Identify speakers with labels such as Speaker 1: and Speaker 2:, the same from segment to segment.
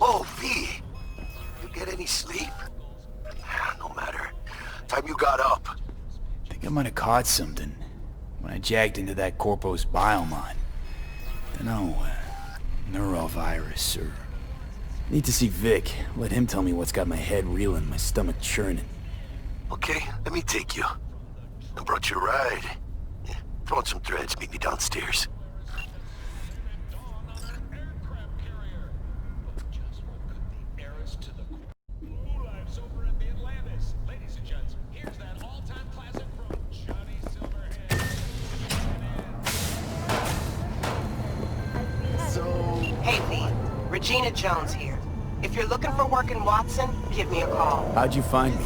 Speaker 1: Oh, V! You get any sleep? No matter. Time you got up.
Speaker 2: I think I might have caught something when I jacked into that Corpo's biomon. Dunno, neurovirus or... Need to see Vic. Let him tell me what's got my head reeling, my stomach churning.
Speaker 1: Okay, let me take you. I brought you a ride. Yeah, throw on some threads, meet me downstairs.
Speaker 3: Hey, V. Regina Jones here. If you're looking for work in Watson, give me a call.
Speaker 2: How'd you find me?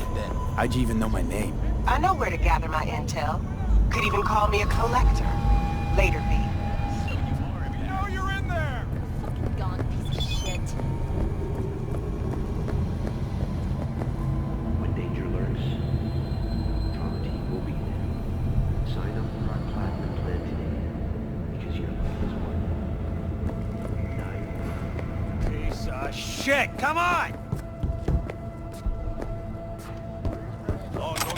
Speaker 2: How'd you even know my name?
Speaker 3: I know where to gather my intel. Could even call me a collector. Later, V.
Speaker 4: You know you're in there!
Speaker 5: Fucking gone piece of shit.
Speaker 6: When danger lurks, Trauma Team will be there. Sign up for our platinum plan today, because your life is worth it.
Speaker 4: Piece of shit! Come on! Oh, no.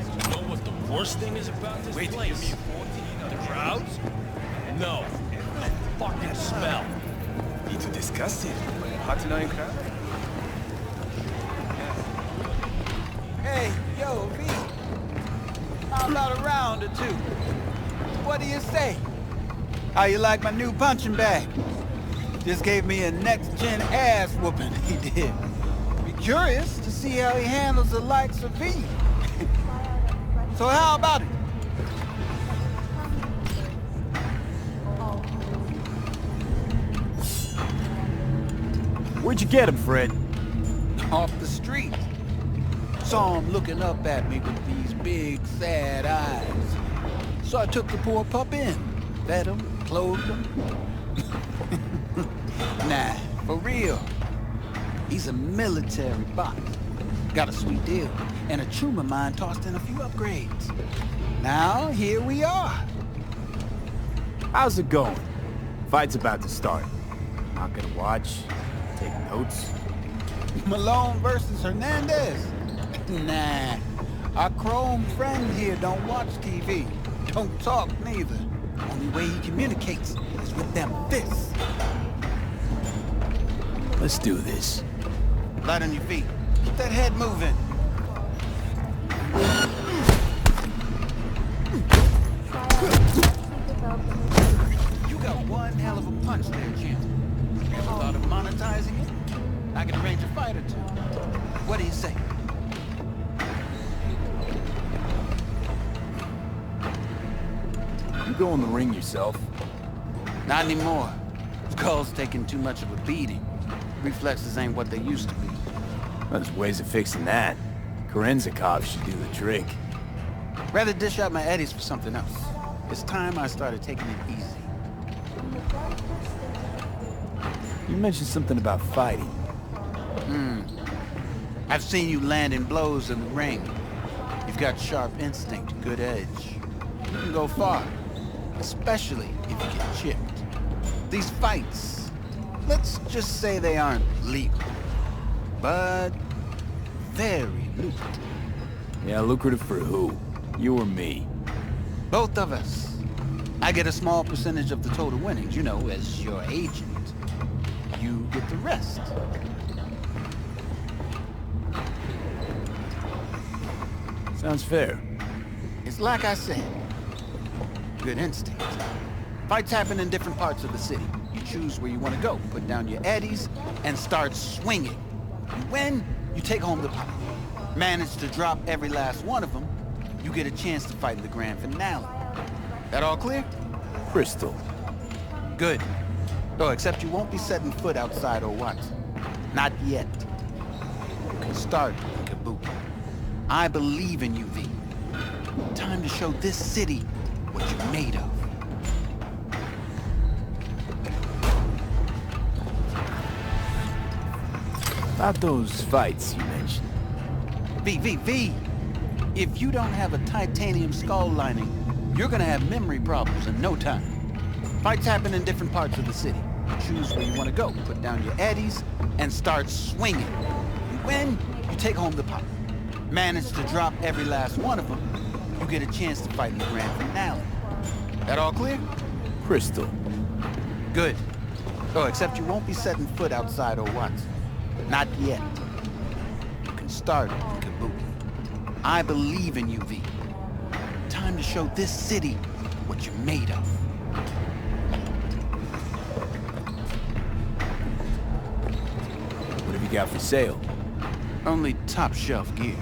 Speaker 7: You know what the worst thing is about this place? The crowds? No. The fucking smell.
Speaker 4: Need to discuss it. Hot tonight crowd?
Speaker 8: Hey, yo, V. How about a round or two? What do you say? How you like my new punching bag? Just gave me a next-gen ass whooping, he did. Be curious to see how he handles the likes of V. So how about it?
Speaker 2: Where'd you get him, Fred?
Speaker 8: Off the street. Saw him looking up at me with these big, sad eyes. So I took the poor pup in. Fed him, clothed him. Nah, for real. He's a military bot. Got a sweet deal, and a tumor mine tossed in a few upgrades. Now, here we are.
Speaker 2: How's it going? Fight's about to start. Not gonna watch, take notes.
Speaker 8: Malone versus Hernandez? Nah. Our chrome friend here don't watch TV. Don't talk neither. Only way he communicates is with them fists.
Speaker 2: Let's do this.
Speaker 8: Light on your feet. Keep that head moving. You got one hell of a punch there, Jim. You ever thought of monetizing it? I can arrange a fight or two. What do you say?
Speaker 2: You go in the ring yourself.
Speaker 8: Not anymore. Skull's taking too much of a beating. Reflexes ain't what they used to be.
Speaker 2: Well, there's ways of fixing that. Korenzikov should do the trick.
Speaker 8: Rather dish out my eddies for something else. It's time I started taking it easy.
Speaker 2: You mentioned something about fighting.
Speaker 8: I've seen you landing blows in the ring. You've got sharp instinct, good edge. You can go far, especially if you get chipped. These fights, let's just say they aren't legal, but very lucrative.
Speaker 2: Yeah, lucrative for who? You or me?
Speaker 8: Both of us. I get a small percentage of the total winnings, you know, as your agent. You get the rest.
Speaker 2: Sounds fair.
Speaker 8: It's like I said, good instinct. Fights happen in different parts of the city. You choose where you want to go, put down your eddies, and start swinging. And when you take home the pot, manage to drop every last one of them, you get a chance to fight in the grand finale. That all clear?
Speaker 2: Crystal.
Speaker 8: Good. Oh, except you won't be setting foot outside or Watson. Not yet. You can start in Kabuki. I believe in you, V. Time to show this city what you're made of.
Speaker 2: About those fights you mentioned.
Speaker 8: V. If you don't have a titanium skull lining, you're gonna have memory problems in no time. Fights happen in different parts of the city. Choose where you want to go. Put down your eddies and start swinging. You win, you take home the pot. Manage to drop every last one of them, you get a chance to fight in the grand finale. That all clear?
Speaker 2: Crystal.
Speaker 8: Good. Oh, except you won't be setting foot outside Owat's. Not yet. You can start in Kabuki. I believe in you, V. Time to show this city what you're made of.
Speaker 2: What have you got for sale?
Speaker 8: Only top shelf gear.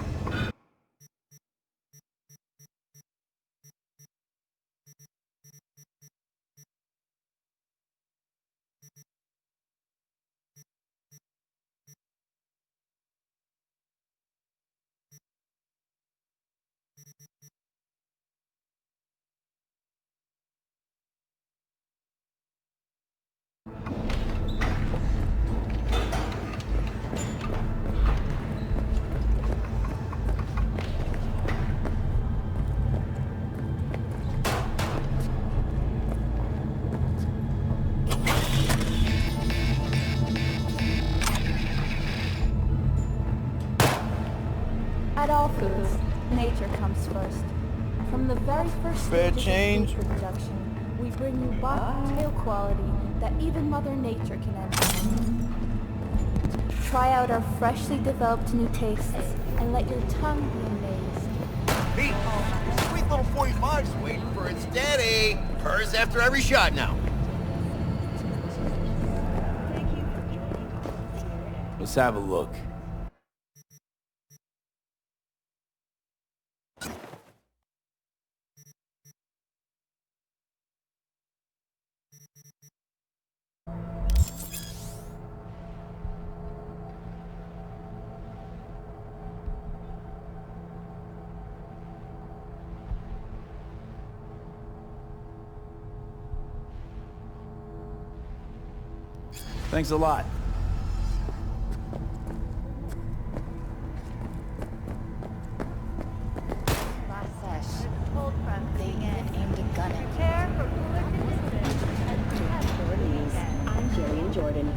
Speaker 5: At all foods, nature comes first. From the very first
Speaker 7: Fair
Speaker 5: stages
Speaker 7: change.
Speaker 5: of food production, we bring you bottom-tail quality that even Mother Nature can envy. Try out our freshly developed new tastes and let your tongue be amazed.
Speaker 9: Pete, sweet little 45's waiting for its daddy. Purrs after every shot now.
Speaker 2: Let's have a look. Thanks a lot.
Speaker 5: Process. Hold front thing and aim to gun it.
Speaker 10: I'm Jillian Jordan.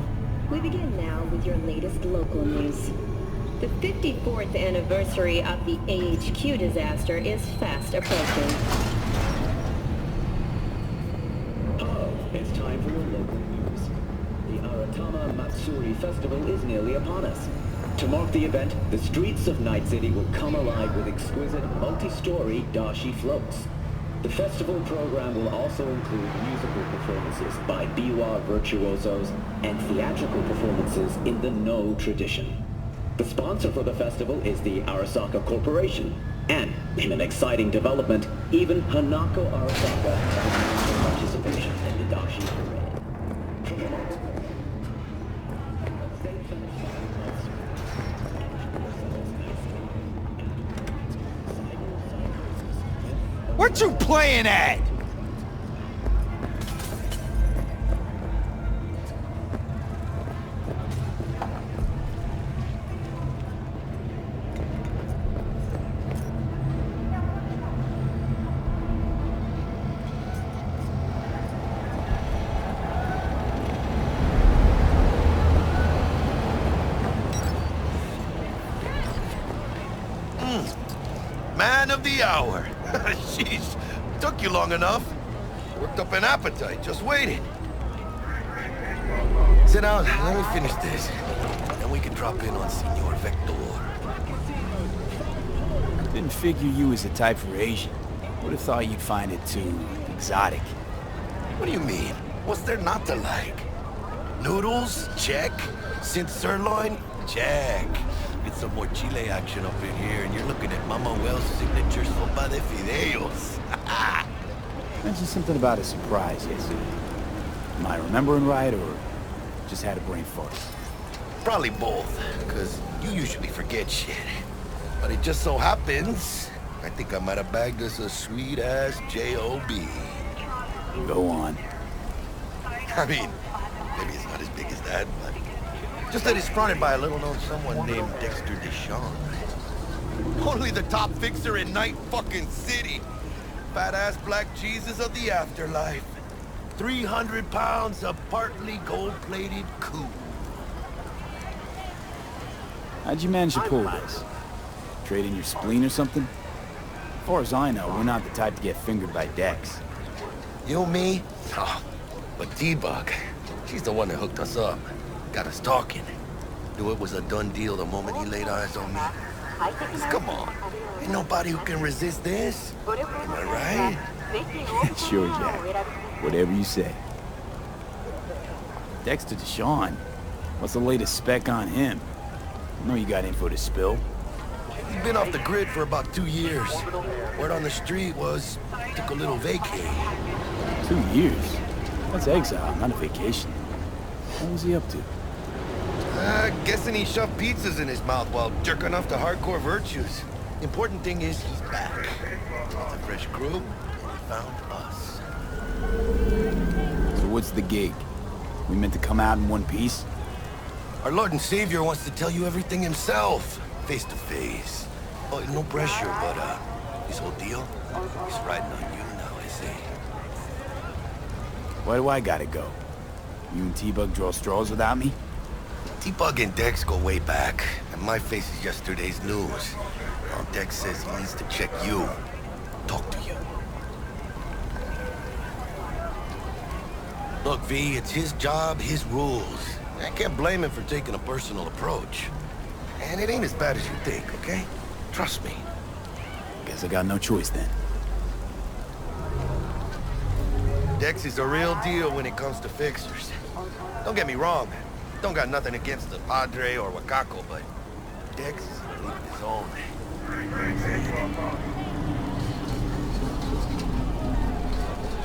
Speaker 10: We begin now with your latest local news. The 54th anniversary of the AHQ disaster is fast approaching.
Speaker 11: Hello, it's time for your local news. The Aratama Matsuri Festival is nearly upon us. To mark the event, the streets of Night City will come alive with exquisite multi-story dashi floats. The festival program will also include musical performances by biwa virtuosos and theatrical performances in the No tradition. The sponsor for the festival is the Arasaka Corporation, and in an exciting development, even Hanako Arasaka has participation in the dashi parade. From the moment, stay finished
Speaker 8: What you playing at?
Speaker 1: Man of the hour. Jeez, took you long enough. Worked up an appetite, just waiting. Sit down, let me finish this. Then we can drop in on Senor Vector.
Speaker 2: Didn't figure you was the type for Asian. Would have thought you'd find it too exotic.
Speaker 1: What do you mean? What's there not to like? Noodles? Check. Synth sirloin? Check. Get some more Chile action up in here, and you're looking at Mama Wells' signature sopa de fideos.
Speaker 2: Mentioned something about a surprise yesterday. Am I remembering right, or just had a brain fart?
Speaker 1: Probably both, because you usually forget shit. But it just so happens, I think I might have bagged us a sweet-ass J.O.B.
Speaker 2: Go on.
Speaker 1: I mean, maybe it's not as big as that, but just that it's fronted by a little-known someone named Dexter Deshawn. Only the top fixer in Night fucking City. Fat-ass black Jesus of the afterlife. 300 pounds of partly gold-plated coup.
Speaker 2: How'd you manage to pull this? Trade in your spleen or something? As far as I know, we're not the type to get fingered by Dex.
Speaker 1: You, me? Oh, but T-Bug, she's the one that hooked us up. Got us talking. Knew it was a done deal the moment he laid eyes on me. Come on. Ain't nobody who can resist this. Am I right?
Speaker 2: Sure, Jack. Whatever you say. Dexter Deshawn? What's the latest spec on him? I know you got info to spill.
Speaker 1: He's been off the grid for about 2 years. Word on the street was, took a little vacay.
Speaker 2: 2 years? That's exile, not a vacation. What was he up to?
Speaker 1: Guessing he shoved pizzas in his mouth while jerking off to hardcore virtues. Important thing is he's back. It's a fresh crew, and he found us.
Speaker 2: So what's the gig? We meant to come out in one piece?
Speaker 1: Our Lord and Savior wants to tell you everything himself, face to face. Oh, no pressure, but this whole deal, he's riding on you now, I say.
Speaker 2: Why do I gotta go? You and T-Bug draw straws without me?
Speaker 1: T-Bug and Dex go way back, and my face is yesterday's news. Now Dex says he needs to check you, talk to you. Look, V, it's his job, his rules. I can't blame him for taking a personal approach. And it ain't as bad as you think, okay? Trust me.
Speaker 2: Guess I got no choice then.
Speaker 1: Dex is a real deal when it comes to fixers. Don't get me wrong. Don't got nothing against the Padre or Wakako, but Dex is in a league of his own.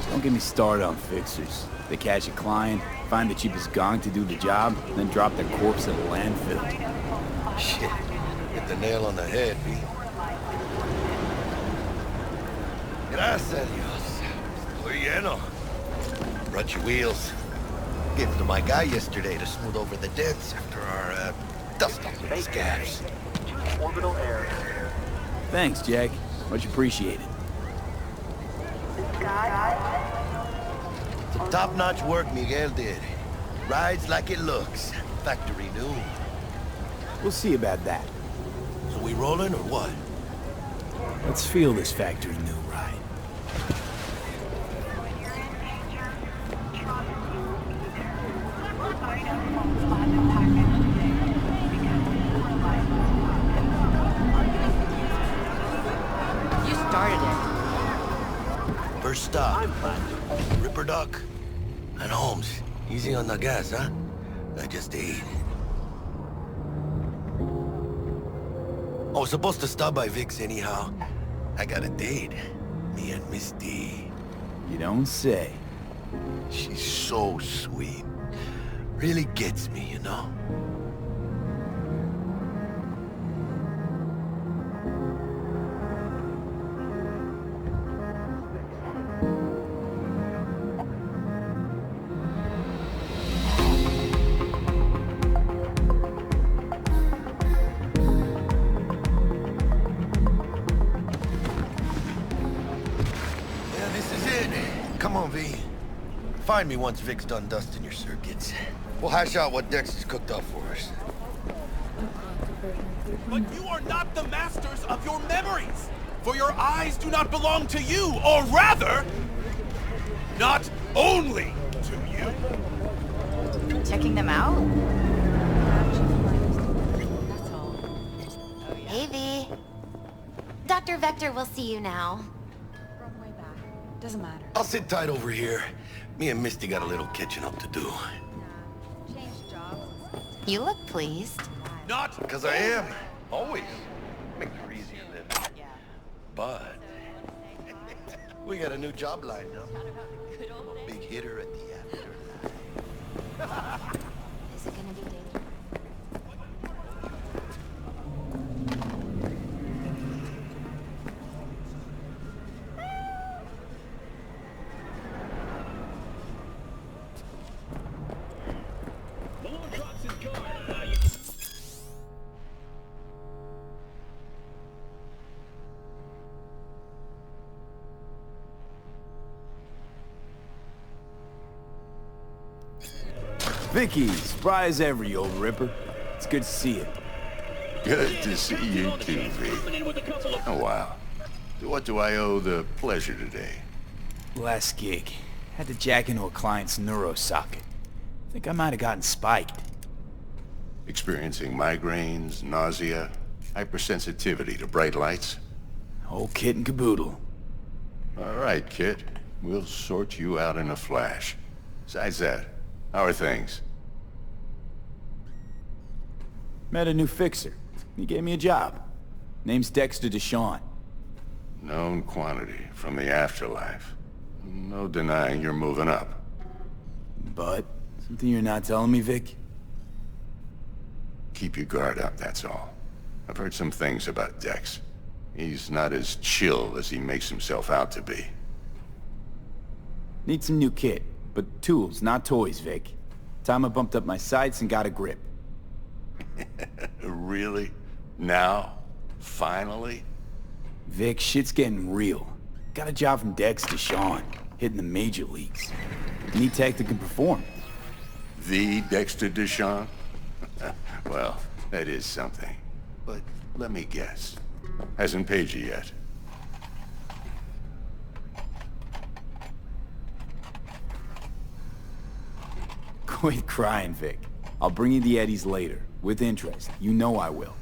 Speaker 2: Don't get me started on fixers. They catch a client, find the cheapest gong to do the job, then drop their corpse at a landfill.
Speaker 1: Shit. Hit the nail on the head, V. Gracias, Dios. Estoy lleno. Brought your wheels. Gave them to my guy yesterday to smooth over the dents after our, dust-up scabs.
Speaker 6: Orbital air.
Speaker 2: Thanks, Jack. Much appreciated.
Speaker 1: Some top-notch work Miguel did. Rides like it looks. Factory new.
Speaker 2: We'll see about that.
Speaker 1: So we rolling or what?
Speaker 2: Let's feel this factory new ride.
Speaker 3: You started it.
Speaker 1: First stop. Ripper Duck. And Holmes. Easy on the gas, huh? I just ate. I was supposed to stop by Vic's anyhow. I got a date. Me and Misty.
Speaker 2: You don't say.
Speaker 1: She's so sweet. Really gets me, you know? Come on, V. Find me once Vic's done dusting your circuits. We'll hash out what Dex has cooked up for us.
Speaker 7: But you are not the masters of your memories! For your eyes do not belong to you, or rather, not only to you.
Speaker 12: Checking them out? Hey, V. Dr. Vector will see you now.
Speaker 5: Doesn't matter.
Speaker 1: I'll sit tight over here. Me and Misty got a little catching up to do.
Speaker 12: You look pleased.
Speaker 7: Not
Speaker 1: Because I am. Always. Make it easier then. But... we got a new job lined up. Big hitter at the after.
Speaker 12: Is it gonna be daily?
Speaker 2: Vicky, surprise ever, you old ripper. It's good to see you.
Speaker 13: Good to see you too, V. Oh, wow. What do I owe the pleasure today?
Speaker 2: Last gig. Had to jack into a client's neuro socket. Think I might have gotten spiked.
Speaker 13: Experiencing migraines, nausea, hypersensitivity to bright lights?
Speaker 2: Whole kit and caboodle.
Speaker 13: All right, kid. We'll sort you out in a flash. Besides that, how are things?
Speaker 2: Met a new fixer. He gave me a job. Name's Dexter Deshawn.
Speaker 13: Known quantity from the afterlife. No denying you're moving up.
Speaker 2: But, something you're not telling me, Vic?
Speaker 13: Keep your guard up, that's all. I've heard some things about Dex. He's not as chill as he makes himself out to be.
Speaker 2: Need some new kit, but tools, not toys, Vic. Time I bumped up my sights and got a grip.
Speaker 13: Really? Now? Finally?
Speaker 2: Vic, shit's getting real. Got a job from Dex Deshawn, hitting the major leagues. Need tech that can perform.
Speaker 13: The Dexter Deshawn? Well, that is something. But let me guess. Hasn't paid you yet.
Speaker 2: Quit crying, Vic. I'll bring you the eddies later, with interest. You know I will.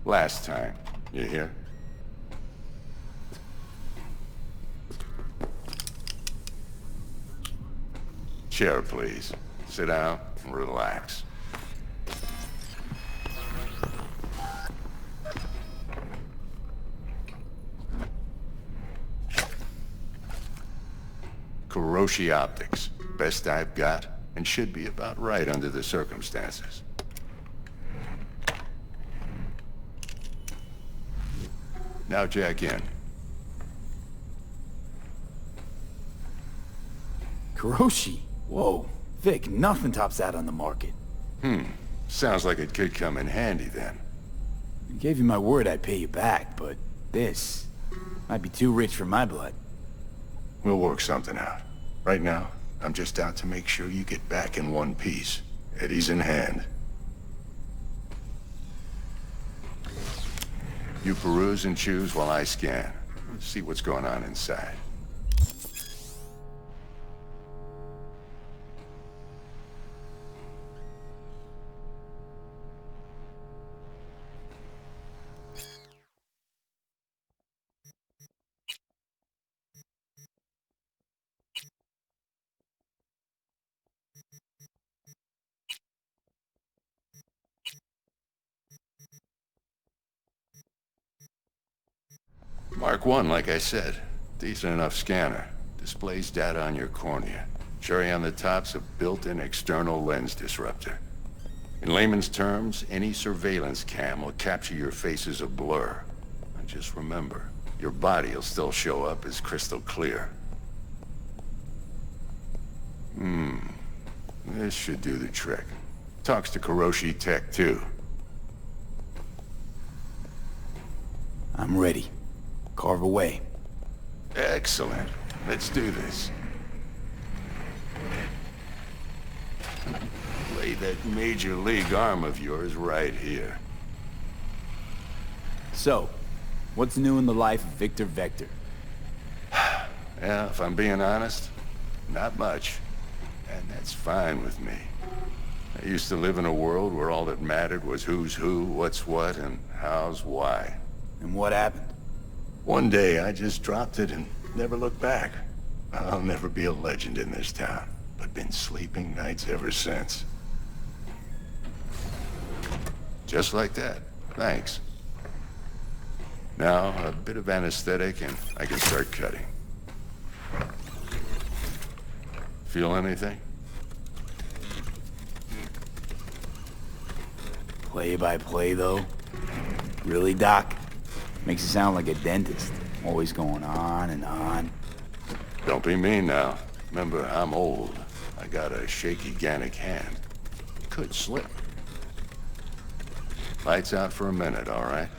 Speaker 13: Last time. You hear? Chair, please. Sit down and relax. Kuroshi Optics. Best I've got, and should be about right under the circumstances. Now jack in.
Speaker 2: Kuroshi? Whoa. Vic, nothing tops that on the market.
Speaker 13: Sounds like it could come in handy then.
Speaker 2: I gave you my word I'd pay you back, but this might be too rich for my blood.
Speaker 13: We'll work something out. Right now, I'm just out to make sure you get back in one piece. Eddie's in hand. You peruse and choose while I scan. See what's going on inside. Mark 1, like I said. Decent enough scanner. Displays data on your cornea. Cherry on the top's a built-in external lens disruptor. In layman's terms, any surveillance cam will capture your face as a blur. And just remember, your body will still show up as crystal clear. This should do the trick. Talks to Kuroshi Tech, too.
Speaker 2: I'm ready. Carve away.
Speaker 13: Excellent. Let's do this. Lay that major league arm of yours right here.
Speaker 2: So, what's new in the life of Victor Vector?
Speaker 13: Yeah, if I'm being honest, not much. And that's fine with me. I used to live in a world where all that mattered was who's who, what's what, and how's why.
Speaker 2: And what happened?
Speaker 13: One day, I just dropped it and never looked back. I'll never be a legend in this town, but been sleeping nights ever since. Just like that. Thanks. Now, a bit of anesthetic and I can start cutting. Feel anything?
Speaker 2: Play by play, though? Really, Doc? Makes you sound like a dentist. Always going on and on.
Speaker 13: Don't be mean now. Remember, I'm old. I got a shaky Gannic hand. Could slip. Lights out for a minute, all right?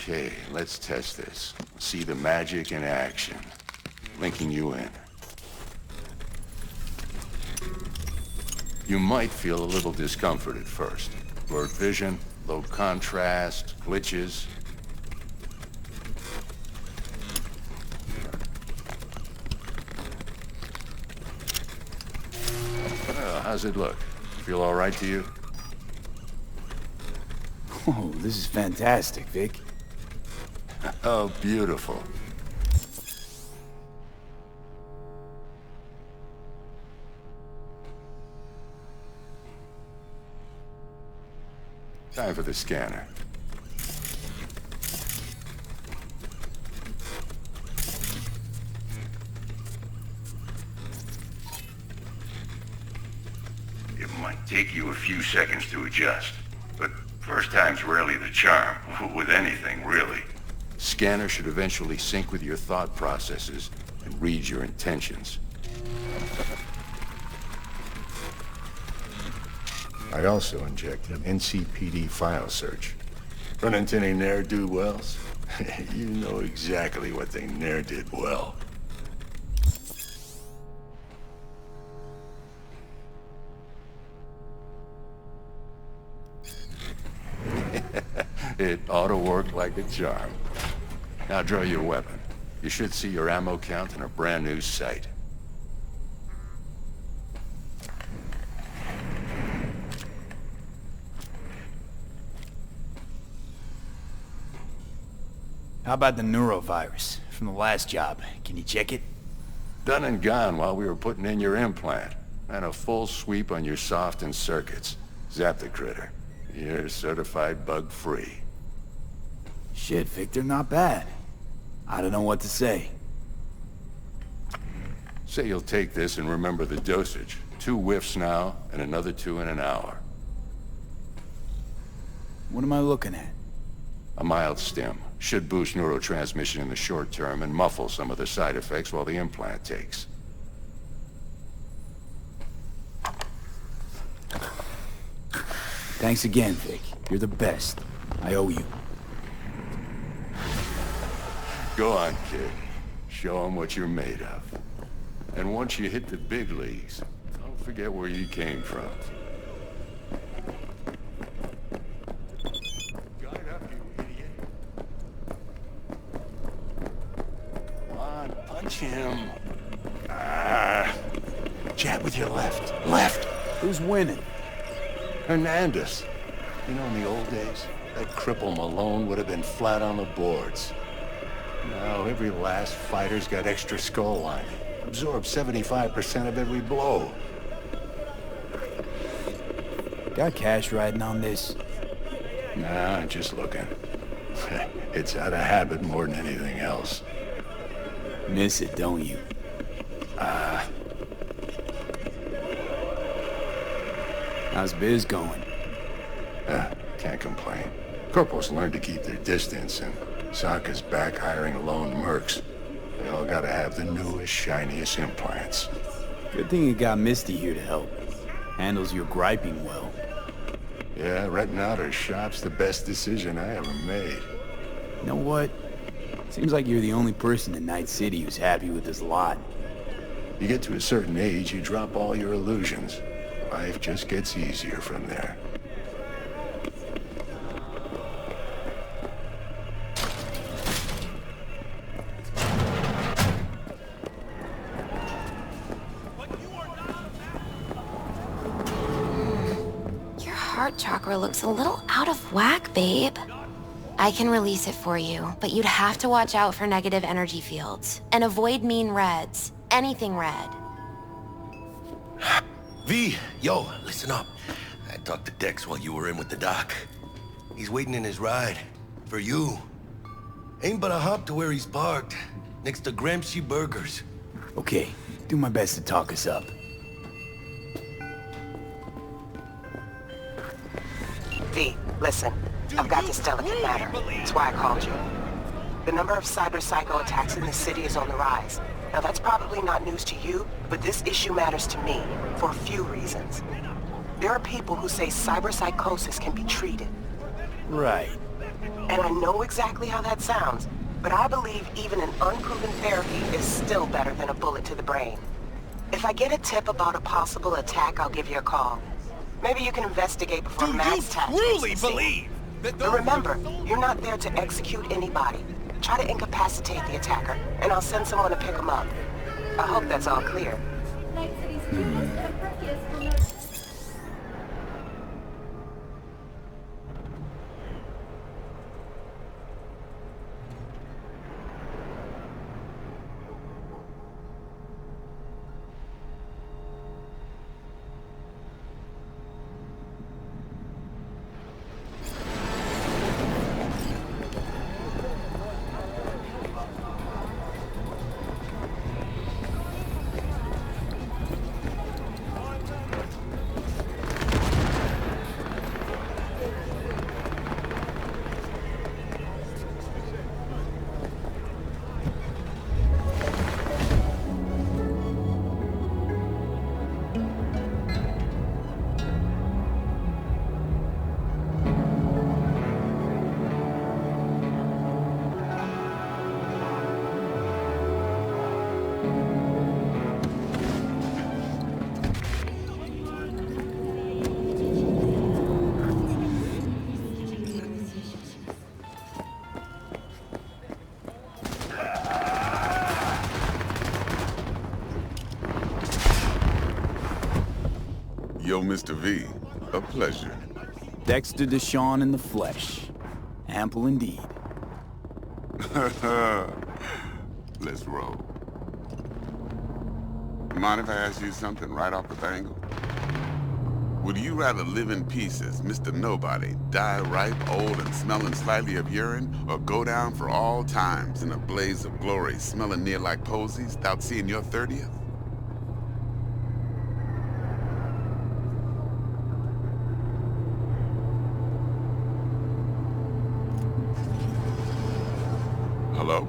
Speaker 13: Okay, let's test this. See the magic in action. Linking you in. You might feel a little discomfort at first. Blurred vision, low contrast, glitches. Well, how's it look? Feel all right to you?
Speaker 2: Oh, this is fantastic, Vic.
Speaker 13: Oh, beautiful. Time for the scanner. It might take you a few seconds to adjust, but first time's rarely the charm, with anything, really. Scanner should eventually sync with your thought processes and read your intentions. I also injected an NCPD file search. Run into any ne'er-do-wells? You know exactly what they ne'er did well. It ought to work like a charm. Now draw your weapon. You should see your ammo count in a brand new sight.
Speaker 2: How about the neurovirus from the last job? Can you check it?
Speaker 13: Done and gone while we were putting in your implant. And a full sweep on your soft and circuits. Zap the critter. You're certified bug-free.
Speaker 2: Shit, Victor, not bad. I don't know what to say.
Speaker 13: Say you'll take this and remember the dosage. 2 whiffs now, and another 2 in an hour.
Speaker 2: What am I looking at?
Speaker 13: A mild stim. Should boost neurotransmission in the short term and muffle some of the side effects while the implant takes.
Speaker 2: Thanks again, Vic. You're the best. I owe you.
Speaker 13: Go on, kid. Show them what you're made of. And once you hit the big leagues, don't forget where you came from. Guard up, you idiot. Come on, punch him. Jab with your left. Left!
Speaker 2: Who's winning?
Speaker 13: Hernandez. You know, in the old days, that cripple Malone would have been flat on the boards. Now, every last fighter's got extra skull lining. Absorbs 75% of every blow.
Speaker 2: Got cash riding on this?
Speaker 13: Nah, just looking. It's out of habit more than anything else.
Speaker 2: Miss it, don't you? How's biz going?
Speaker 13: Can't complain. Corporals learned to keep their distance, and Sokka's back hiring lone mercs. They all gotta have the newest, shiniest implants.
Speaker 2: Good thing you got Misty here to help. Handles your griping well.
Speaker 13: Yeah, renting out her shop's the best decision I ever made.
Speaker 2: You know what? Seems like you're the only person in Night City who's happy with this lot.
Speaker 13: You get to a certain age, you drop all your illusions. Life just gets easier from there.
Speaker 12: Your heart chakra looks a little out of whack, babe. I can release it for you, but you'd have to watch out for negative energy fields. And avoid mean reds. Anything red.
Speaker 1: V, yo, listen up. I talked to Dex while you were in with the doc. He's waiting in his ride. For you. Ain't but a hop to where he's parked. Next to Gramsci Burgers.
Speaker 2: Okay, do my best to talk us up.
Speaker 3: V, listen. I've got this delicate matter. That's why I called you. The number of cyber-psycho attacks in the city is on the rise. Now that's probably not news to you, but this issue matters to me for a few reasons. There are people who say cyberpsychosis can be treated.
Speaker 2: Right.
Speaker 3: And I know exactly how that sounds, but I believe even an unproven therapy is still better than a bullet to the brain. If I get a tip about a possible attack, I'll give you a call. Maybe you can investigate before mass tactics.
Speaker 7: Do you truly believe that
Speaker 3: But remember, you're not there to execute anybody. Try to incapacitate the attacker, and I'll send someone to pick him up. I hope that's all clear.
Speaker 5: Night City's cutest and prettiest will know.
Speaker 14: Yo, Mr. V, a pleasure.
Speaker 2: Dexter Deshawn in the flesh. Ample indeed.
Speaker 14: Let's roll. Mind if I ask you something right off the bangle? Would you rather live in pieces, Mr. Nobody, die ripe, old, and smelling slightly of urine, or go down for all times in a blaze of glory, smelling near like posies, without seeing your 30th? Hello?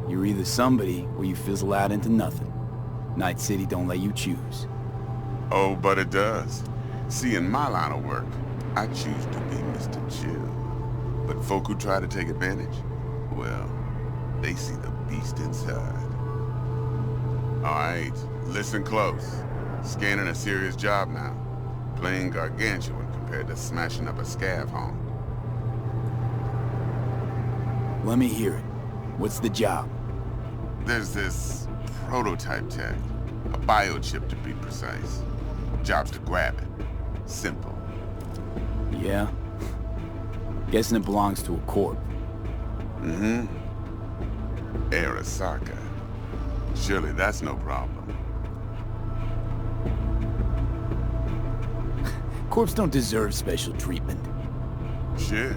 Speaker 2: You're either somebody or you fizzle out into nothing. Night City don't let you choose.
Speaker 14: Oh, but it does. See, in my line of work, I choose to be Mr. Chill. But folk who try to take advantage, well, they see the beast inside. All right, listen close. Scanning a serious job now. Playing gargantuan compared to smashing up a scav home.
Speaker 2: Let me hear it. What's the job?
Speaker 14: There's this prototype tech. A biochip to be precise. Job's to grab it. Simple.
Speaker 2: Yeah? Guessing it belongs to a corp.
Speaker 14: Mm-hmm. Arasaka. Surely that's no problem.
Speaker 2: Corps don't deserve special treatment.
Speaker 14: Shit,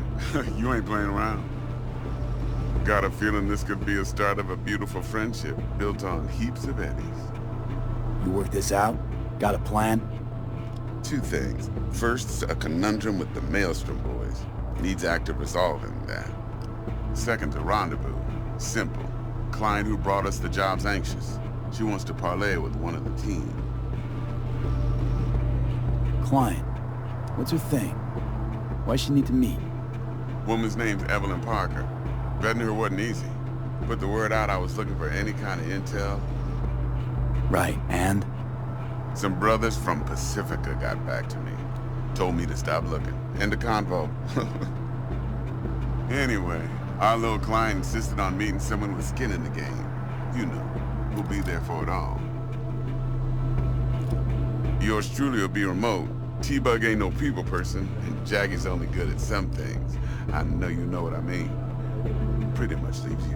Speaker 14: you ain't playing around. Got a feeling this could be a start of a beautiful friendship built on heaps of eddies.
Speaker 2: You work this out? Got a plan?
Speaker 14: Two things. First, a conundrum with the Maelstrom boys. Needs active resolving that. Second, a rendezvous. Simple. Client who brought us the job's anxious. She wants to parlay with one of the team.
Speaker 2: Client? What's her thing? Why she need to meet?
Speaker 14: Woman's name's Evelyn Parker. Vetting her wasn't easy. Put the word out I was looking for any kind of intel.
Speaker 2: Right, and?
Speaker 14: Some brothers from Pacifica got back to me. Told me to stop looking. End of convo. Anyway, our little client insisted on meeting someone with skin in the game. You know, who'll be there for it all. Yours truly will be remote. T-Bug ain't no people person, and Jaggie's only good at some things. I know you know what I mean. Pretty much leaves you.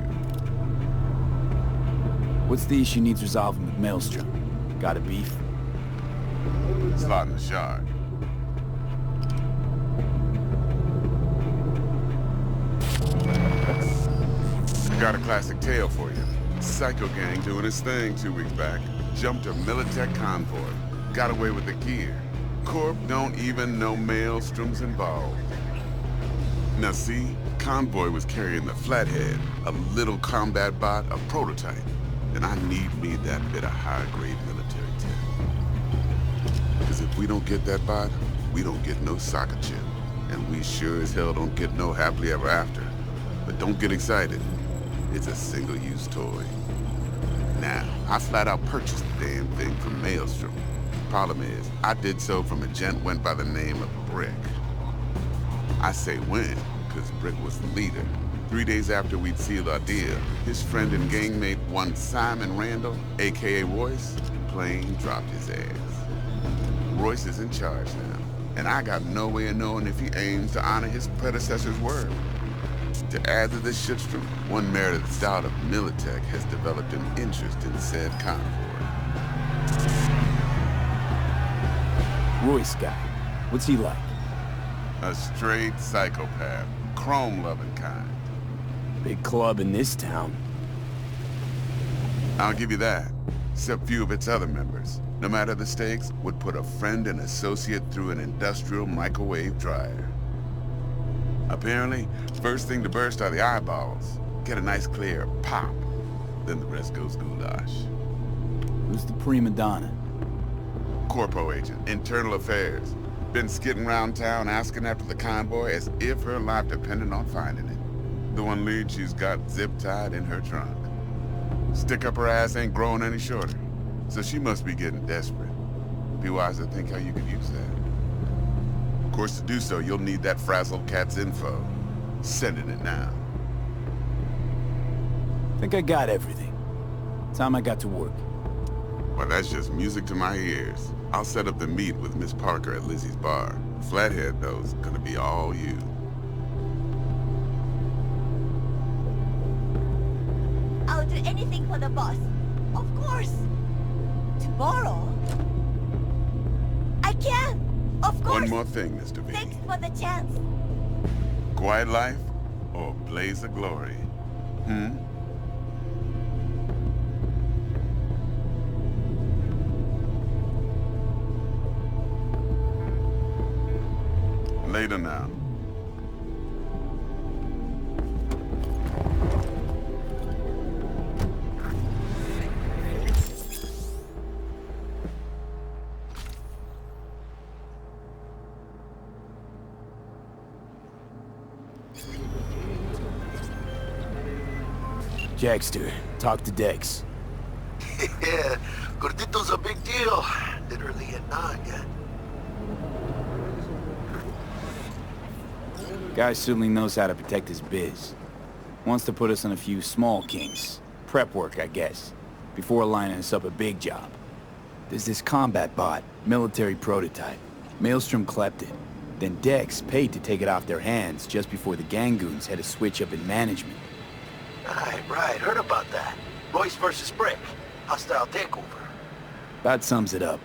Speaker 2: What's the issue needs resolving with Maelstrom? Got a beef?
Speaker 14: Slot in the shard. Got a classic tale for you. Psycho gang doing his thing 2 weeks back. Jumped a Militech convoy. Got away with the gear. Corp don't even know Maelstrom's involved. Now see, convoy was carrying the Flathead, a little combat bot, a prototype. And I need me that bit of high-grade military tech. Because if we don't get that bot, we don't get no soccer chip. and we sure as hell don't get no happily ever after. But don't get excited. It's a single-use toy. Now, I flat out purchased the damn thing from Maelstrom. Problem is, I did so from a gent went by the name of Brick. I say when, because Brick was the leader. 3 days after we'd sealed our deal, his friend and gangmate, one Simon Randall, aka Royce, plain dropped his ass. Royce is in charge now, and I got no way of knowing if he aims to honor his predecessor's word. To add to this shitstorm, one Meredith Stout of Militech has developed an interest in said convoy.
Speaker 2: Royce guy. What's he like?
Speaker 14: A straight psychopath, chrome-loving kind.
Speaker 2: Big club in this town.
Speaker 14: I'll give you that. Except few of its other members, no matter the stakes, would put a friend and associate through an industrial microwave dryer. Apparently, first thing to burst are the eyeballs. Get a nice clear pop. Then the rest goes goulash.
Speaker 2: Who's the prima donna?
Speaker 14: Corpo agent, internal affairs. Been skidding around town asking after the convoy as if her life depended on finding it. The one lead she's got zip-tied in her trunk. Stick up her ass ain't growing any shorter, so she must be getting desperate. Be wise to think how you could use that. Of course, to do so, you'll need that frazzled cat's info. Sending it now.
Speaker 2: Think I got everything. Time I got to work.
Speaker 14: Well, that's just music to my ears. I'll set up the meet with Miss Parker at Lizzie's bar. Flathead, though, is gonna be all you.
Speaker 15: I'll do anything for the boss. Of course. Tomorrow? I can! Of course!
Speaker 14: One more thing, Mr. V.
Speaker 15: Thanks for the chance.
Speaker 14: Quiet life or blaze of glory? Later now.
Speaker 2: Jackster, talk to Dex.
Speaker 1: Yeah, Gordito's a big deal. Literally a nod, yeah.
Speaker 2: Guy certainly knows how to protect his biz. Wants to put us on a few small kings. Prep work, I guess. Before lining us up a big job. There's this combat bot, military prototype. Maelstrom clept it. Then Dex paid to take it off their hands just before the Gangoons had a switch up in management.
Speaker 1: Right, heard about that. Royce versus Brick. Hostile takeover.
Speaker 2: About sums it up.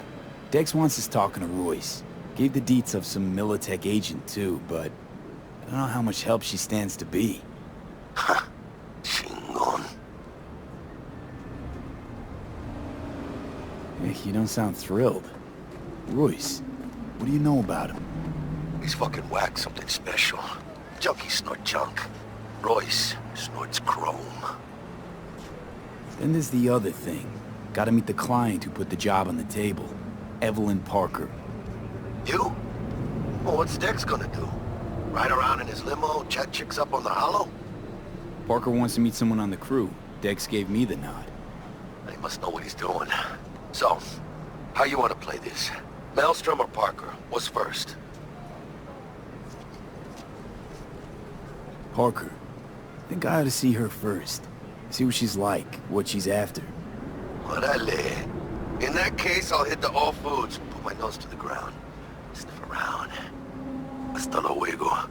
Speaker 2: Dex wants us talking to Royce. Gave the deets of some Militech agent too, but I don't know how much help she stands to be.
Speaker 1: Ha! Chingon.
Speaker 2: Hey, you don't sound thrilled. Royce, what do you know about him?
Speaker 1: He's fucking whack, something special. Junkies snort junk. Royce snorts chrome.
Speaker 2: Then there's the other thing. Gotta meet the client who put the job on the table. Evelyn Parker.
Speaker 1: You? Well, what's Dex gonna do? Ride around in his limo, chat chicks up on the hollow?
Speaker 2: Parker wants to meet someone on the crew. Dex gave me the nod.
Speaker 1: He must know what he's doing. So, how you want to play this? Maelstrom or Parker? What's first?
Speaker 2: Parker. I think I ought to see her first. See what she's like, what she's after.
Speaker 1: Orale. In that case, I'll hit the all foods, put my nose to the ground. Sniff around. Hasta luego.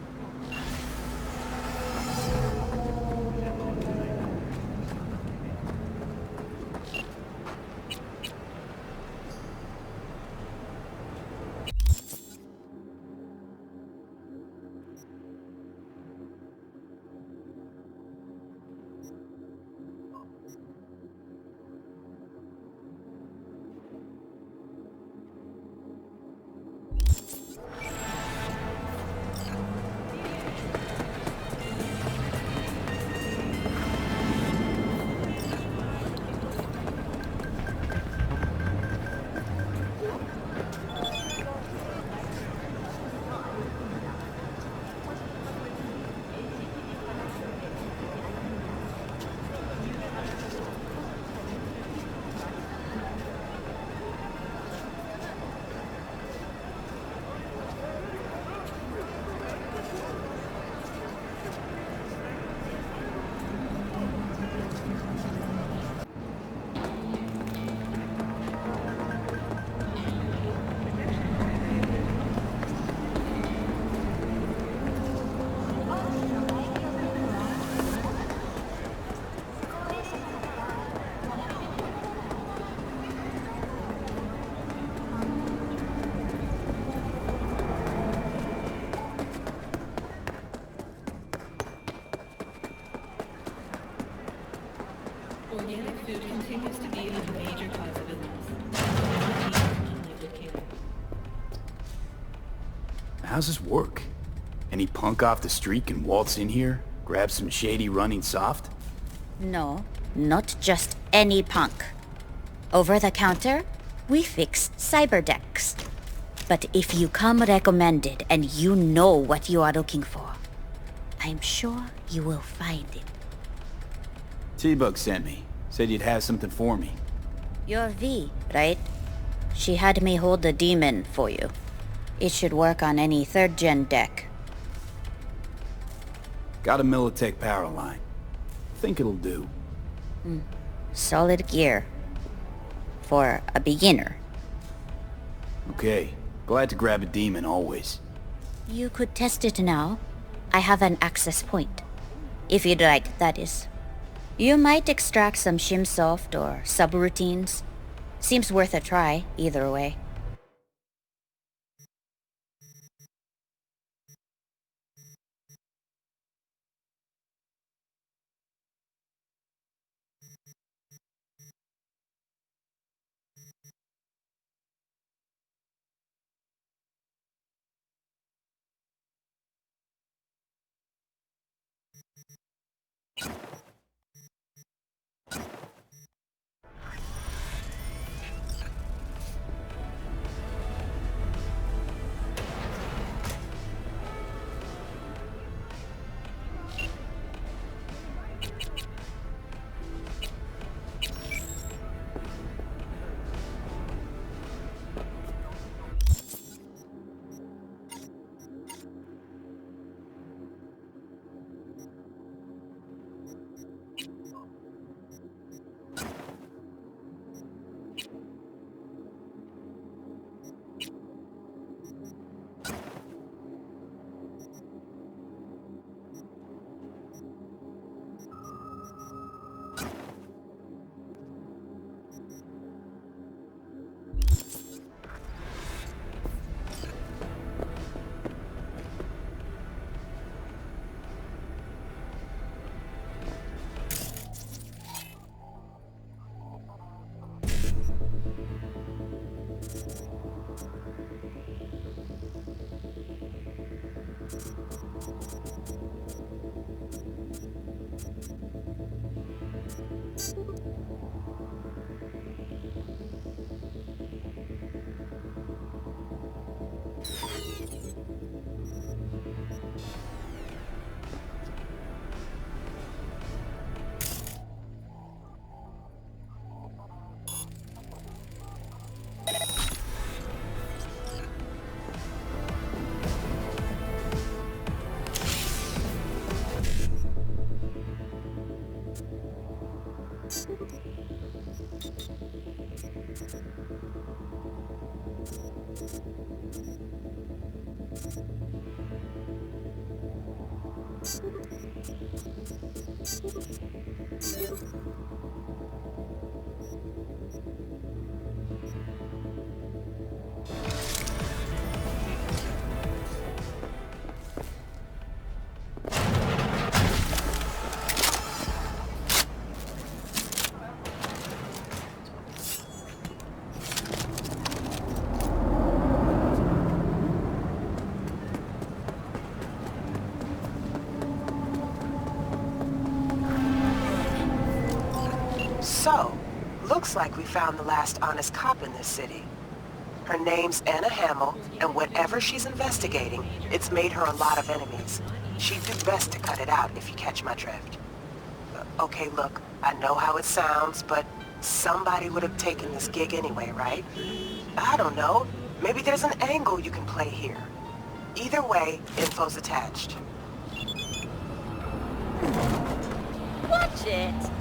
Speaker 16: Organic food continues to be a major cause of illness.
Speaker 2: How's this work? Any punk off the street can waltz in here, grab some shady running soft?
Speaker 17: No, not just any punk. Over the counter, we fix cyberdecks. But if you come recommended and you know what you are looking for, I'm sure you will find it.
Speaker 2: T-Bug sent me. Said you'd have something for me.
Speaker 17: You're V, right? She had me hold the demon for you. It should work on any 3rd-gen deck.
Speaker 2: Got a Militech power line. Think it'll do.
Speaker 17: Solid gear. For a beginner.
Speaker 2: Okay. Glad to grab a demon always.
Speaker 17: You could test it now. I have an access point. If you'd like, that is. You might extract some shimsoft or subroutines. Seems worth a try, either way.
Speaker 3: So, looks like we found the last honest cop in this city. Her name's Anna Hamill, and whatever she's investigating, it's made her a lot of enemies. She'd do best to cut it out, if you catch my drift. Okay, look, I know how it sounds, but somebody would have taken this gig anyway, right? I don't know. Maybe there's an angle you can play here. Either way, info's attached.
Speaker 17: Watch it!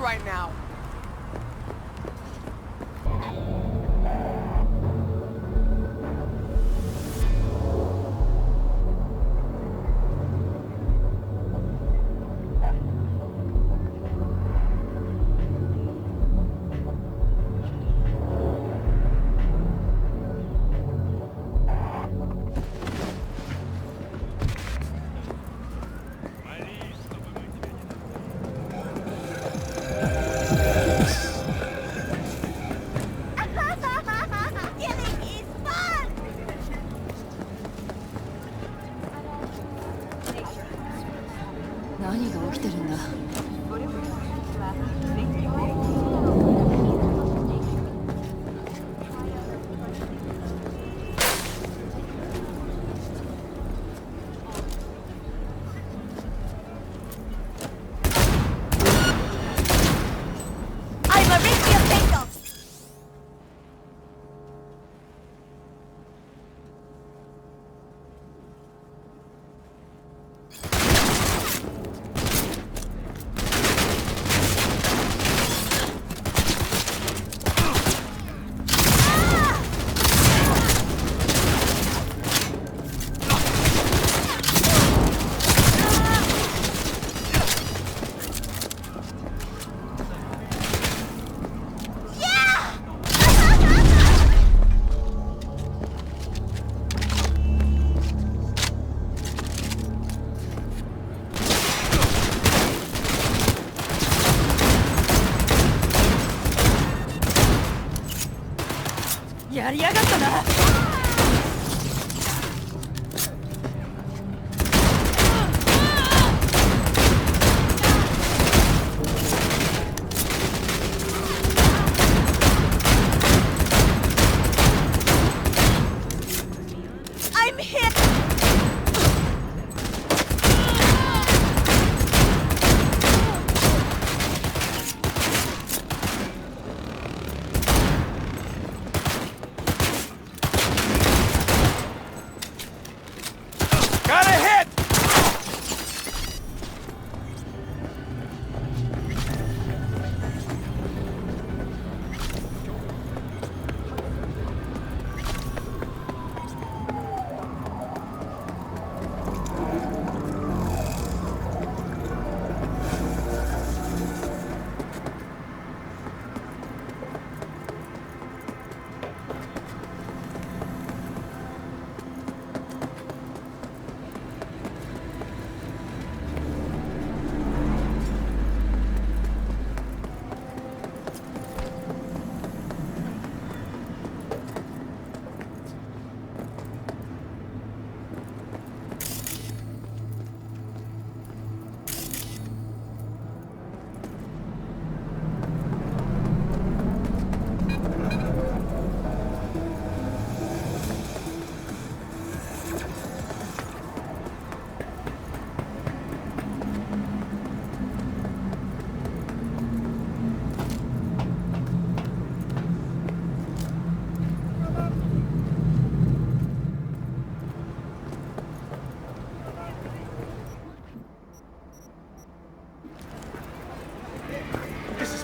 Speaker 18: right now.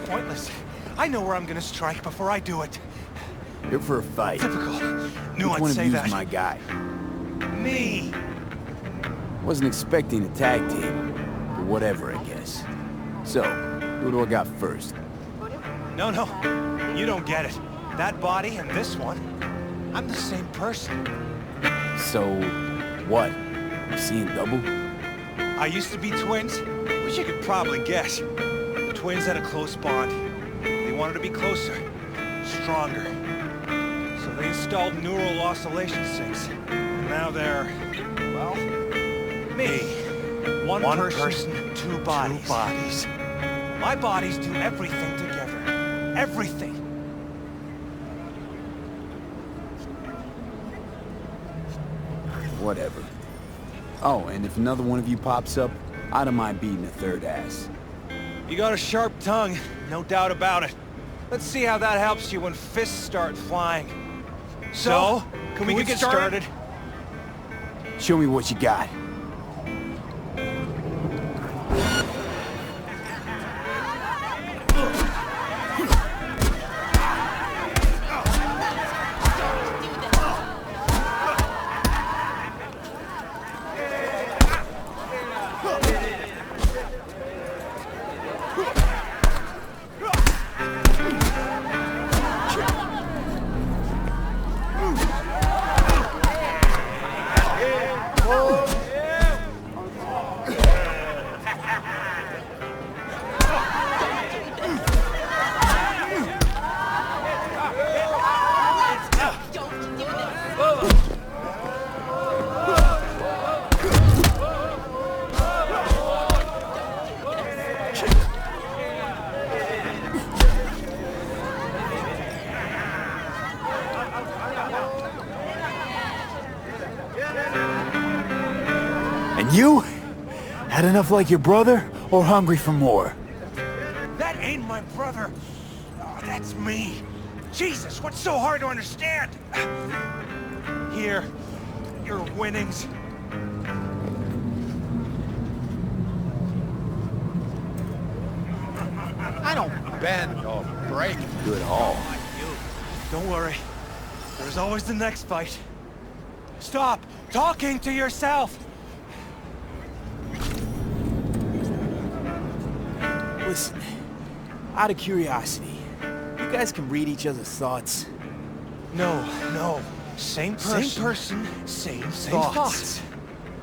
Speaker 7: Pointless. I know where I'm gonna strike before I do it.
Speaker 2: You're for a fight.
Speaker 7: Typical. Knew
Speaker 2: Which
Speaker 7: I'd
Speaker 2: one of
Speaker 7: say
Speaker 2: you's
Speaker 7: that.
Speaker 2: my guy?
Speaker 7: Me.
Speaker 2: Wasn't expecting a tag team, but whatever, I guess. So, who do I got first?
Speaker 7: No, you don't get it. That body and this one, I'm the same person.
Speaker 2: So, what? You seeing double?
Speaker 7: I used to be twins, which you could probably guess. Twins had a close bond. They wanted to be closer, stronger. So they installed neural oscillation sinks. And now they're, well, me. One person, two bodies. My bodies do everything together. Everything.
Speaker 2: Whatever. Oh, and if another one of you pops up, I don't mind beating a third ass.
Speaker 7: You got a sharp tongue, no doubt about it. Let's see how that helps you when fists start flying. So, can we get started?
Speaker 2: Show me what you got. And you? Had enough like your brother, or hungry for more?
Speaker 7: That ain't my brother. Oh, that's me. Jesus, what's so hard to understand? Here, your winnings.
Speaker 9: I don't bend or break.
Speaker 2: Good haul.
Speaker 7: Don't worry. There's always the next fight. Stop talking to yourself!
Speaker 2: Listen, out of curiosity, you guys can read each other's thoughts?
Speaker 7: No. Same person, same thoughts.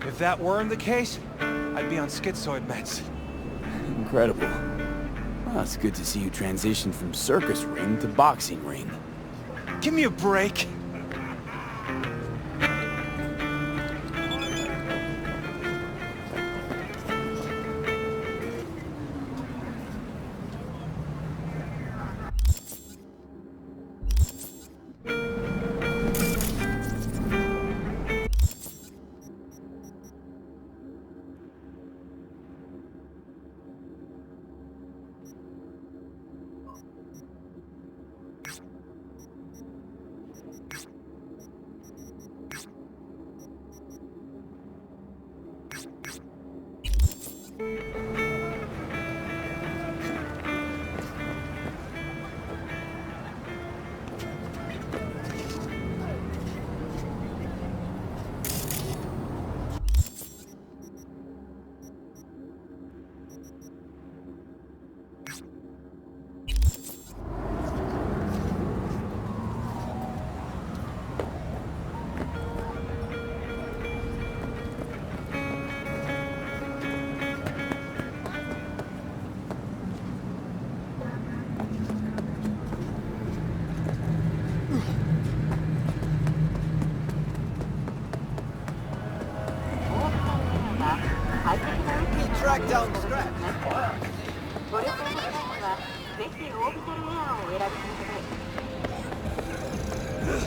Speaker 7: If that weren't the case, I'd be on schizoid meds.
Speaker 2: Incredible. Well, it's good to see you transition from circus ring to boxing ring.
Speaker 7: Give me a break.
Speaker 9: Track down scratch.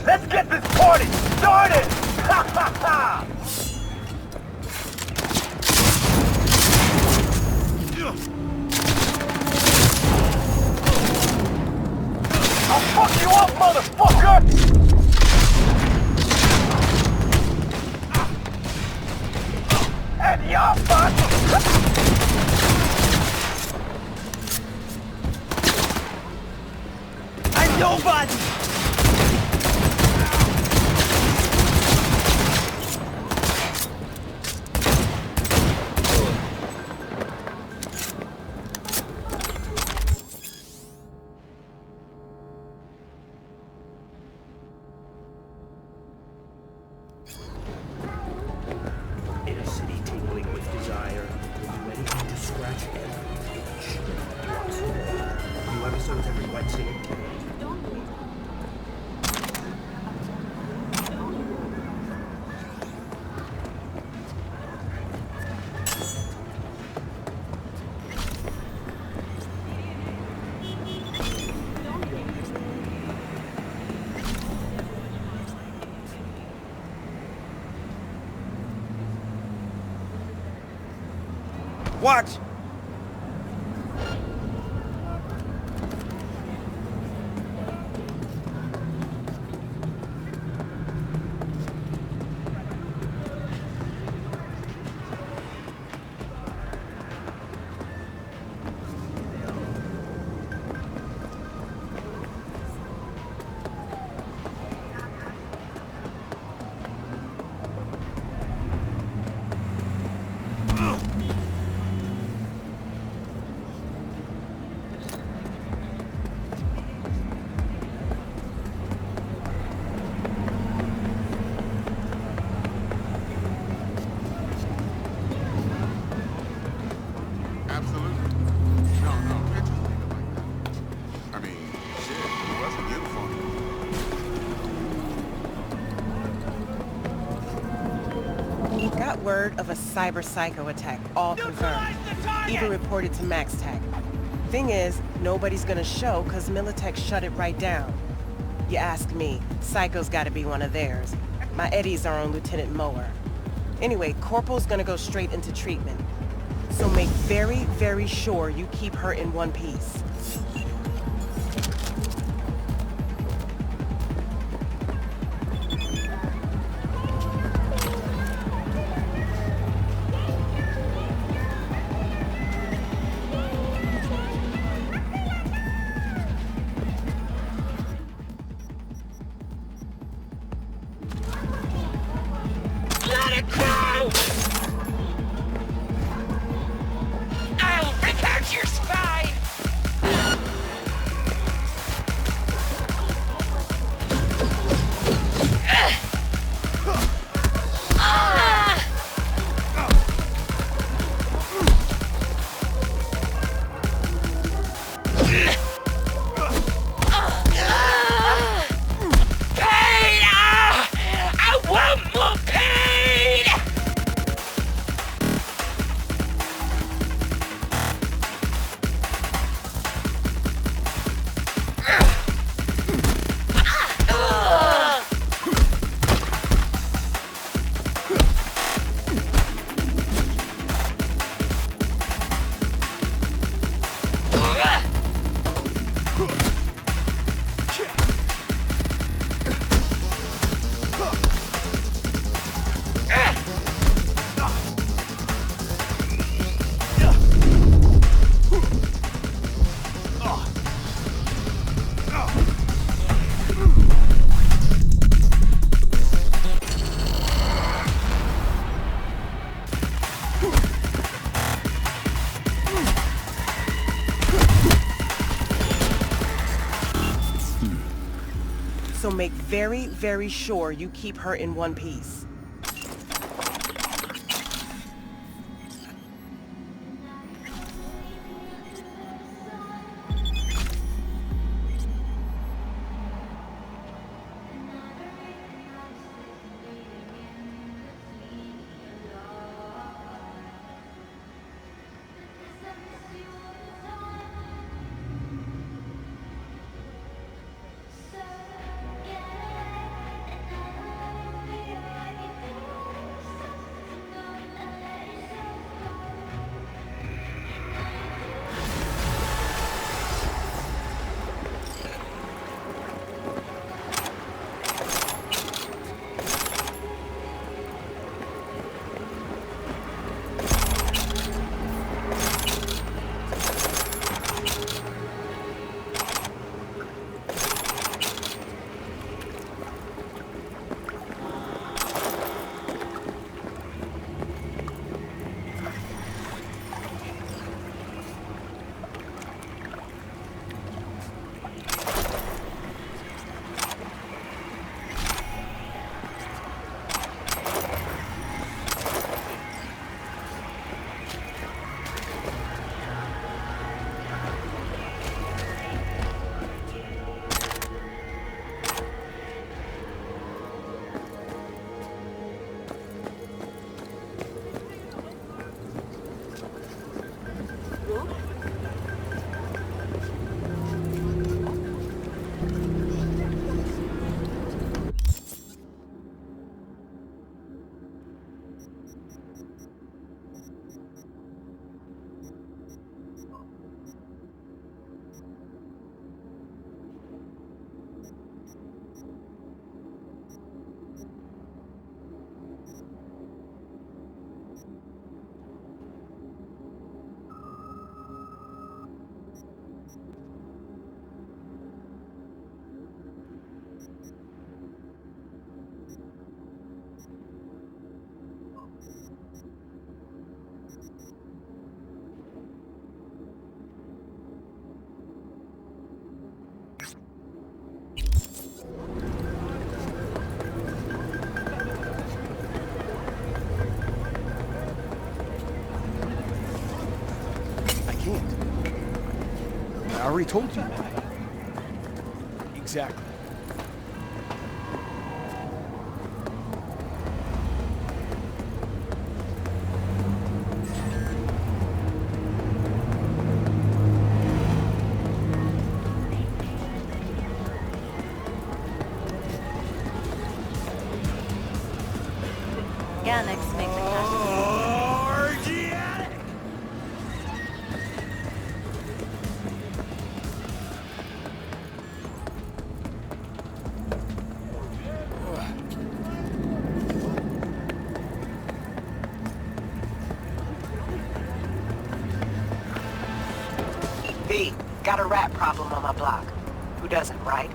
Speaker 4: Let's get this party started! Ha ha ha! I'll fuck you up, motherfucker! And you're fucked! I'm nobody!
Speaker 6: In a city tingling with desire, we'll do anything to scratch every itch. What's more, new episodes every Wednesday at 10.
Speaker 7: Watch!
Speaker 14: Absolutely. No, pictures ain't like that. I mean, shit, it wasn't uniform.
Speaker 3: Got word of a cyber psycho attack, all confirmed. Even reported to MaxTac. Thing is, nobody's gonna show because Militech shut it right down. You ask me, Psycho's gotta be one of theirs. My eddies are on Lieutenant Mower. Anyway, Corporal's gonna go straight into treatment. So make very, very sure you keep her in one piece.
Speaker 4: Let it go! I'll rip out your spine! Pain! I want more pain!
Speaker 3: So make very, very sure you keep her in one piece.
Speaker 2: I already told you that. Exactly.
Speaker 15: organics make the cat.
Speaker 3: V, got a rat problem on my block. Who doesn't, right?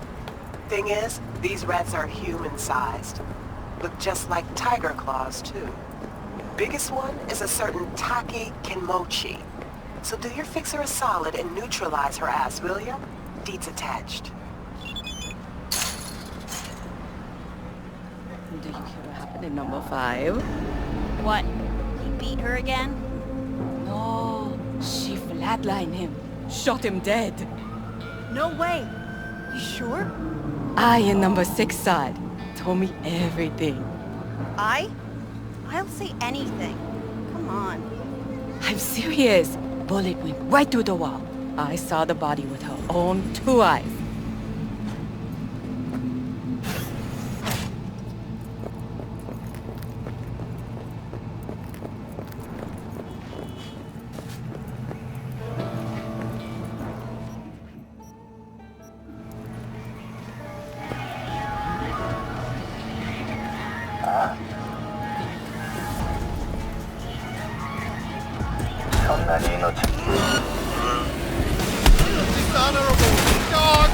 Speaker 3: Thing is, these rats are human-sized. Look just like tiger claws, too. Biggest one is a certain Taki Kinmochi. So do your fixer a solid and neutralize her ass, will ya? Deeds attached.
Speaker 15: Did you hear what happened in number 5? What? He beat her again? No, she flatlined him. Shot him dead. No way. You sure? I in number 6 side. Told me everything.
Speaker 18: I'll say anything. Come on.
Speaker 15: I'm serious. Bullet went right through the wall. I saw the body with her own 2 eyes.
Speaker 9: Dishonorable dog!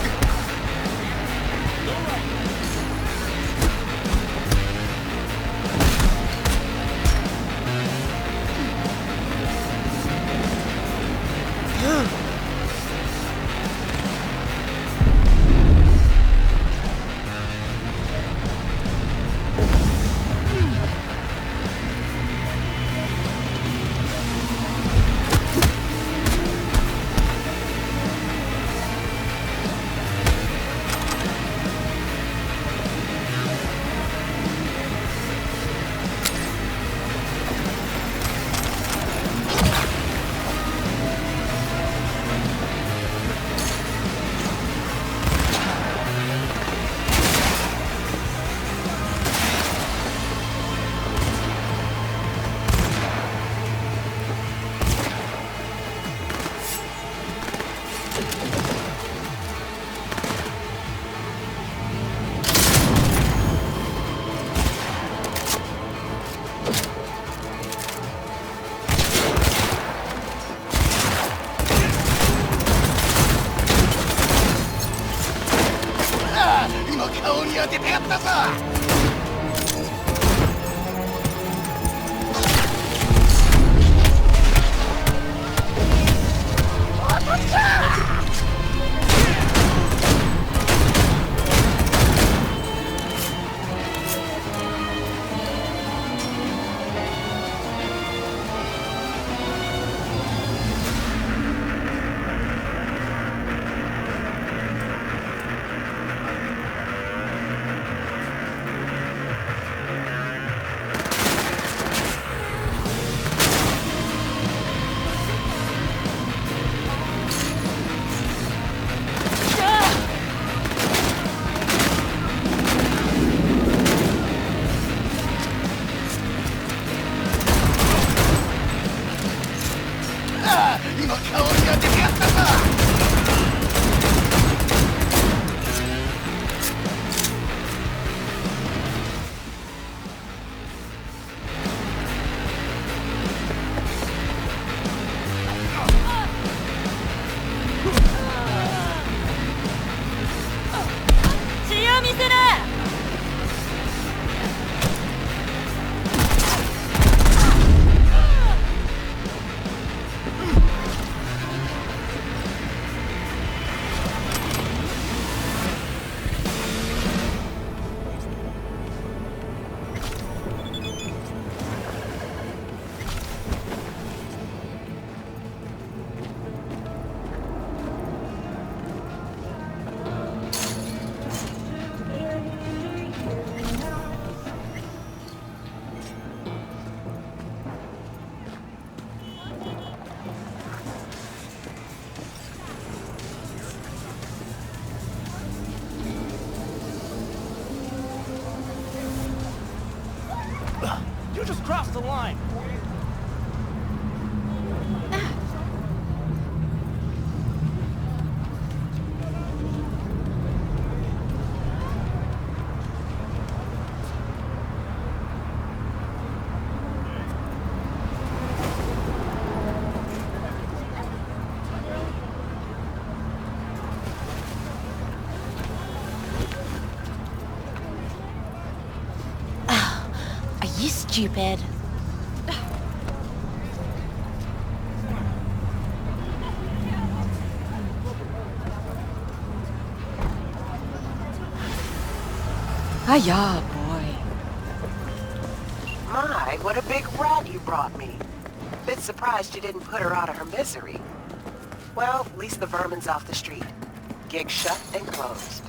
Speaker 4: just crossed the line.
Speaker 12: Are you stupid? Hiya, boy.
Speaker 3: My, what a big rat you brought me. Bit surprised you didn't put her out of her misery. Well, at least the vermin's off the street. Gig shut and closed.